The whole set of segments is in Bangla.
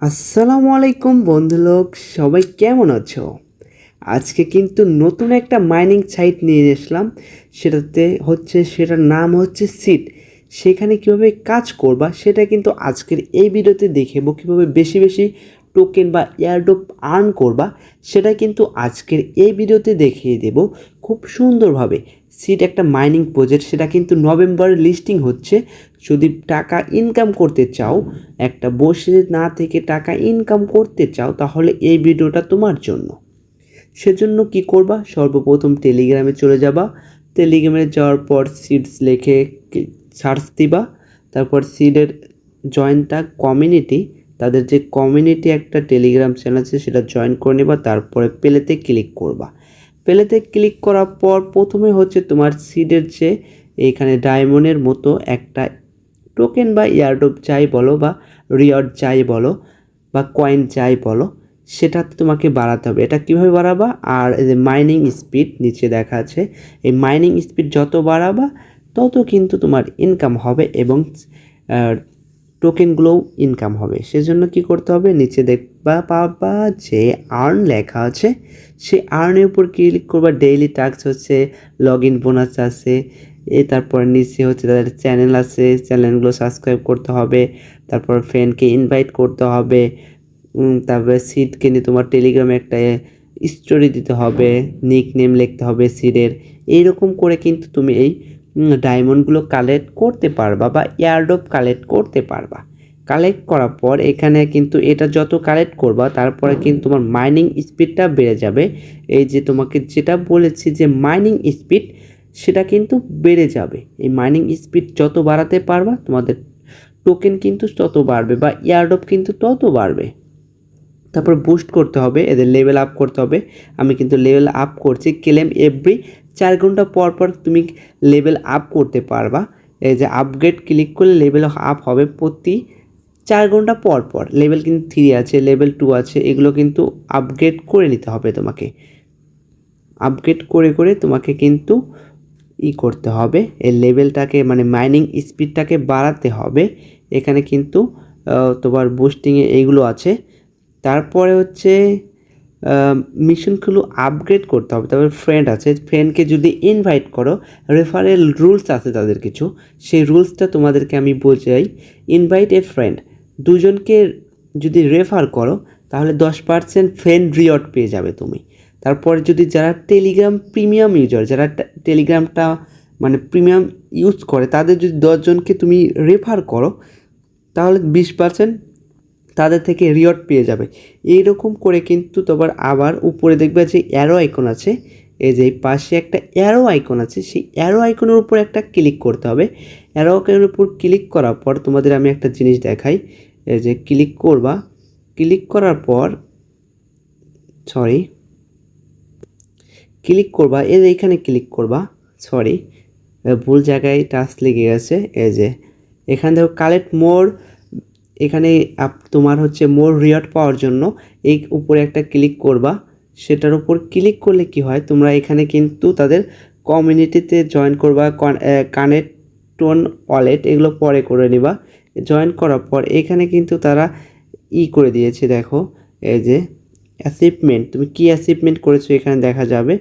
আসসালামু আলাইকুম বন্ধুলোক, সবাই কেমন আছো? আজকে কিন্তু নতুন একটা মাইনিং সাইট নিয়ে আসলাম। সেটার নাম হচ্ছে সিট। সেখানে কীভাবে কাজ করবা সেটা কিন্তু আজকের এই ভিডিওতে দেখাবো। কীভাবে বেশি বেশি টোকেন বা এয়ারড্রপ আর্ন করবা সেটা কিন্তু আজকের এই ভিডিওতে দেখিয়ে দেব খুব সুন্দরভাবে। সিট একটা মাইনিং প্রজেক্ট, সেটা কিন্তু নভেম্বরে লিস্টিং হচ্ছে। যদি টাকা ইনকাম করতে চাও, একটা বসে না থেকে টাকা ইনকাম করতে চাও, তাহলে এই ভিডিওটা তোমার জন্য। সেজন্য কি করবা, সর্বপ্রথম টেলিগ্রামে চলে যাবা। টেলিগ্রামে যাওয়ার পর সিডস লিখে সার্চ দিবা। তারপর সিডের জয়েনটা কমিউনিটি, তাদের যে কমিউনিটি একটা টেলিগ্রাম চ্যানেল আছে সেটা জয়েন করে নেবা। তারপরে প্লেতে ক্লিক করবা। প্লেতে ক্লিক করার পর প্রথমে হচ্ছে তোমার সিডের যে এইখানে ডায়মন্ডের মতো একটা টোকেন বা এয়ারড্রপ যাই বলো বা রিওয়ার্ড যাই বলো বা কয়েন যাই বলো, সেটা তোমাকে বাড়াতে হবে। এটা কীভাবে বাড়াবা? আর এই যে মাইনিং স্পিড নিচে দেখা আছে, এই মাইনিং স্পিড যত বাড়াবা তত কিন্তু তোমার ইনকাম হবে এবং টোকেনগুলোও ইনকাম হবে। সেজন্য কি করতে হবে, নিচে দেখবা পাবা যে আর্ন লেখা আছে, সেই আর্নের উপর ক্লিক করবা। ডেইলি টাস্ক হচ্ছে, লগ ইন বোনাস আছে, তারপর নিচে হচ্ছে তাদের চ্যানেল আছে, চ্যানেলগুলো সাবস্ক্রাইব করতে হবে। তারপর ফ্রেন্ডকে ইনভাইট করতে হবে। তারপরে সিডকে নিয়ে তোমার টেলিগ্রামে একটা স্টোরি দিতে হবে, নিক নেম লিখতে হবে সিডের। এইরকম করে কিন্তু তুমি এই ডায়মন্ডগুলো কালেক্ট করতে পারবা বা এয়ারড্রপ কালেক্ট করতে পারবা। কালেক্ট করার পর এখানে কিন্তু এটা যত কালেক্ট করবা তারপরে কিন্তু তোমার মাইনিং স্পিডটা বেড়ে যাবে। এই যে তোমাকে যেটা বলেছি যে মাইনিং স্পিড, সেটা কিন্তু বেড়ে যাবে। এই মাইনিং স্পিড যত বাড়াতে পারবা তোমাদের টোকেন কিন্তু তত বাড়বে বা এয়ারড্রপ কিন্তু তত বাড়বে। তারপর বুস্ট করতে হবে, এদের লেভেল আপ করতে হবে। আমি কিন্তু লেভেল আপ করছি। ক্লেম এভরি 4 ঘন্টা পর পর তুমি লেভেল আপ করতে পারবা। এই যে আপগ্রেড ক্লিক করলে লেভেল আপ হবে প্রতি 4 ঘন্টা পর পর। লেভেল কিন্তু 3 আছে, লেভেল 2 আছে, এগুলো কিন্তু আপগ্রেড করে নিতে হবে তোমাকে। আপগ্রেড করে করে তোমাকে কিন্তু করতে হবে, এই লেভেলটাকে মানে মাইনিং স্পিডটাকে বাড়াতে হবে। এখানে কিন্তু তোমার বুস্টিংয়ে এইগুলো আছে। তারপরে হচ্ছে মিশনগুলো আপগ্রেড করতে হবে। তারপরে ফ্রেন্ড আছে, ফ্রেন্ডকে যদি ইনভাইট করো, রেফারেল রুলস আছে তাদের কিছু, সেই রুলসটা তোমাদেরকে আমি বোঝাই। ইনভাইট এ ফ্রেন্ড, দুজনকে যদি রেফার করো তাহলে 10% ফ্রেন্ড রিওয়ার্ড পেয়ে যাবে তুমি। তারপরে যদি যারা টেলিগ্রাম প্রিমিয়াম ইউজার, যারা টেলিগ্রামটা মানে প্রিমিয়াম ইউজ করে, তাদের যদি 10 জনকে তুমি রেফার করো তাহলে 20% তাদের থেকে রিওয়ার্ড পেয়ে যাবে। এইরকম করে কিন্তু তোমার আবার উপরে দেখবে যে অ্যারো আইকন আছে, এই যে পাশে একটা অ্যারো আইকন আছে, সেই অ্যারো আইকনের উপর একটা ক্লিক করতে হবে। অ্যারো আইকনের উপর ক্লিক করার পর তোমাদের আমি একটা জিনিস দেখাই। এই যে ক্লিক করবা, ক্লিক করার পর ক্লিক করবা, এইখানে ক্লিক করবা। ভুল জায়গায় টাচ লেগে গেছে। এই যে এখান থেকে কালেক্ট মোর, এখানে তোমার হচ্ছে মোর রিওয়ার্ড পাওয়ার জন্য এই উপরে একটা ক্লিক করবা। সেটার উপর ক্লিক করলে কি হয়, তোমরা এখানে কিন্তু তাদের কমিউনিটিতে জয়েন করবা। কানেক্ট টোন ওয়ালেট এগুলো পরে করে নিবা। জয়েন করার পর এখানে কিন্তু তারা করে দিয়েছে, দেখো এই যে অ্যাচিভমেন্ট, তুমি কি অ্যাচিভমেন্ট করেছো এখানে দেখা যাবে।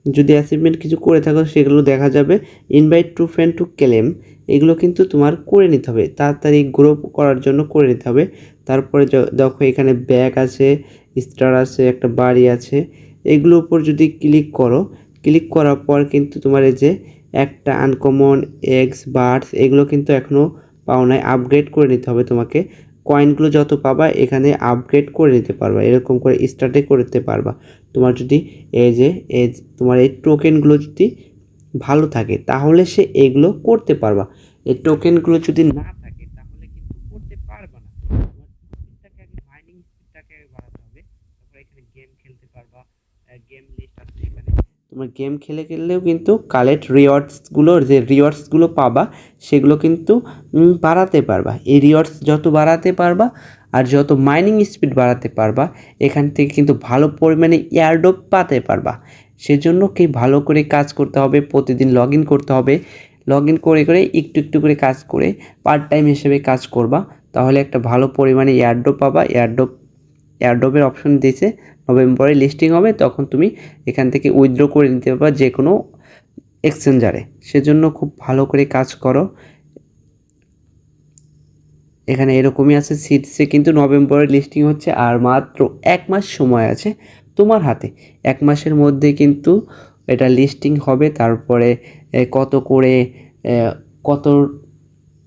যদি অ্যাচিভমেন্ট কিছু করে থাকো সেগুলো দেখা যাবে। Invite to friend to claim, এগুলো কিন্তু তোমার করে নিতে হবে, তাড়াতাড়ি গ্রো করার জন্য করে নিতে হবে। তারপরে দেখো এখানে ব্যাগ আছে, স্টার আছে, একটা বাড়ি আছে, এগুলোর উপর যদি ক্লিক করো, ক্লিক করার পর কিন্তু তোমার এই যে একটা আনকমন এক্স বার্ডস, এগুলো কিন্তু এখনও পাও নাই, আপগ্রেড করে নিতে হবে তোমাকে। কয়েনগুলো যত পাবা এখানে আপগ্রেড করে নিতে পারবা, এরকম করে স্টার্টে করতে পারবা। তোমার যদি তোমার এই টোকেনগুলো যদি ভালো থাকে তাহলে সে এগুলো করতে পারবা। এই টোকেনগুলো যদি না থাকে তাহলে কিন্তু করতে পারবা না। তোমার স্পিডটাকে আগে, মাইনিং স্পিডটাকে বাড়াতে হবে। তারপর এখানে গেম খেলতে পারবা, গেম লিস্ট আছে এখানে। তোমার গেম খেললেও কিন্তু কালেক্ট রিওয়ার্ডসগুলোর যে রিওয়ার্ডসগুলো পাবা সেগুলো কিন্তু বাড়াতে পারবা। এই রিওয়ার্ডস যত বাড়াতে পারবা আর যত মাইনিং স্পিড বাড়াতে পারবা, এখান থেকে কিন্তু ভালো পরিমাণে এয়ারড্রপ পাতে পারবা। সেজন্য কি ভালো করে কাজ করতে হবে, প্রতিদিন লগ ইন করতে হবে। লগ ইন করে করে একটু একটু করে কাজ করে পার্ট টাইম হিসেবে কাজ করবা, তাহলে একটা ভালো পরিমাণে এয়ারড্রপ পাবা। এয়ারড্রপের অপশন দিয়েছে, নভেম্বরে লিস্টিং হবে, তখন তুমি এখান থেকে উইথড্র করে নিতে পারবা যে কোনো এক্সচেঞ্জারে। সেজন্য খুব ভালো করে কাজ করো। এখানে এরকমই আছে, সিটসে কিন্তু নভেম্বরে লিস্টিং হচ্ছে, আর মাত্র 1 মাস সময় আছে তোমার হাতে। 1 মাসের মধ্যে কিন্তু এটা লিস্টিং হবে। তারপরে কত করে কত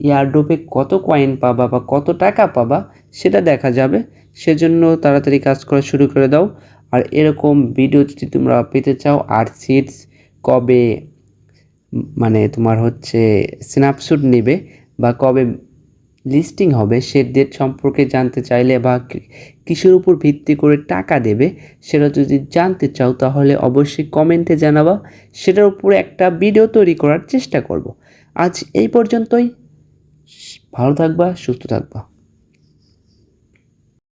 এয়ারড্রপে কত কয়েন পাবা বা কত টাকা পাবা সেটা দেখা যাবে। সেজন্য তাড়াতাড়ি কাজ করা শুরু করে দাও। আর এরকম ভিডিও যদি তোমরা পেতে চাও, আর সিটস কবে মানে তোমার হচ্ছে স্ন্যাপশট নেবে বা কবে লিস্টিং হবে সে ডেট সম্পর্কে জানতে চাইলে, বা কিসের উপর ভিত্তি করে টাকা দেবে সেটা যদি জানতে চাও, তাহলে অবশ্যই কমেন্টে জানাবা। সেটার উপরে একটা ভিডিও তৈরি করার চেষ্টা করব। আজ এই পর্যন্তই। ভালো থাকবা, সুস্থ থাকবা।